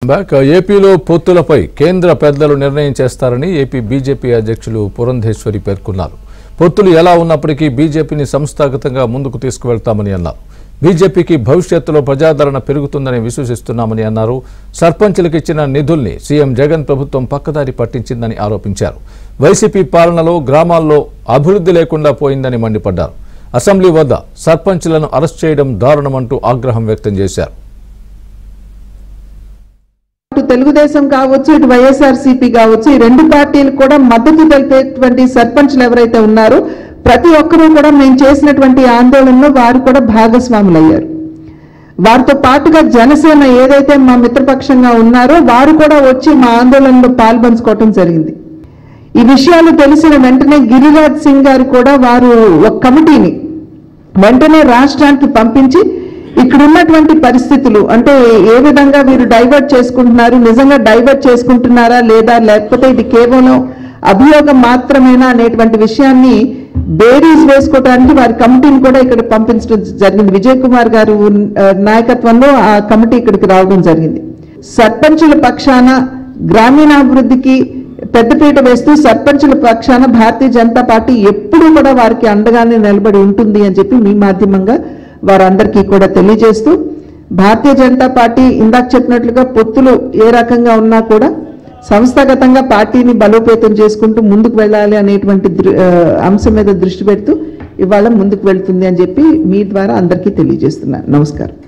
Back ఏపీలో పొత్తులపై కేంద్ర పెద్దలు నిర్ణయం చేస్తారని ఏపీ బీజేపీ అధ్యక్షులు పురంధేశ్వరి పేర్కొన్నారు. పొత్తులు ఎలా ఉన్నప్పటికీ బీజేపీని సంస్థాగతంగా ముందుకు తీసుకువెళ్తామని అన్నారు. బీజేపీకి భవిష్యత్తులో ప్రజాదరణ పెరుగుతుందని విశ్వసిస్తున్నామని అన్నారు. సర్పంచులకు ఇచ్చిన నిధుల్ని సీఎం జగన్ ప్రభుత్వం పక్కదారి పట్టించిందని ఆరోపించారు. వైసీపీ పాలనలో గ్రామాల్లో అభివృద్ధి లేకుండా పోయిందని మండిపడ్డారు. అసెంబ్లీ వద్ద సర్పంచులను అరెస్ట్ చేయడం దారుణమంటూ ఆగ్రహం వ్యక్తం చేశారు. తెలుగుదేశం కావచ్చు, ఇటు వైఎస్ఆర్సీపీ కావచ్చు, ఈ రెండు పార్టీలు కూడా మద్దతు తెలిపేటువంటి సర్పంచ్లు ఎవరైతే ఉన్నారో ప్రతి ఒక్కరూ కూడా మేము చేసినటువంటి ఆందోళనలో వారు కూడా భాగస్వాములయ్యారు. వారితో పాటుగా జనసేన ఏదైతే మా మిత్రపక్షంగా ఉన్నారో వారు కూడా వచ్చి మా ఆందోళనలో పాల్పంచుకోవటం జరిగింది. ఈ విషయాలు తెలిసిన వెంటనే గిరిరాజ్ సింగ్ గారు కూడా వారు ఒక కమిటీని వెంటనే రాష్ట్రానికి పంపించి ఇక్కడ ఉన్నటువంటి పరిస్థితులు అంటే ఏ విధంగా వీరు డైవర్ట్ చేసుకుంటున్నారు, నిజంగా డైవర్ట్ చేసుకుంటున్నారా లేదా, లేకపోతే ఇది కేవలం అభియోగం మాత్రమేనా అనేటువంటి విషయాన్ని బేరీజ్ వేసుకోవడానికి వారి కమిటీని కూడా ఇక్కడ పంపించడం జరిగింది. విజయ్ కుమార్ గారు నాయకత్వంలో ఆ కమిటీ ఇక్కడికి రావడం జరిగింది. సర్పంచుల పక్షాన గ్రామీణాభివృద్ధికి పెద్దపీట వేస్తూ సర్పంచుల పక్షాన భారతీయ జనతా పార్టీ ఎప్పుడూ కూడా వారికి అండగానే నిలబడి ఉంటుంది అని చెప్పి మీ మాధ్యమంగా వారందరికీ కూడా తెలియజేస్తూ, భారతీయ జనతా పార్టీ ఇందాక చెప్పినట్లుగా పొత్తులు ఏ రకంగా ఉన్నా కూడా సంస్థాగతంగా పార్టీని బలోపేతం చేసుకుంటూ ముందుకు వెళ్ళాలి అనేటువంటి అంశం మీద దృష్టి పెడుతూ ఇవాళ ముందుకు వెళ్తుంది అని చెప్పి మీ ద్వారా అందరికీ తెలియజేస్తున్నాను. నమస్కారం.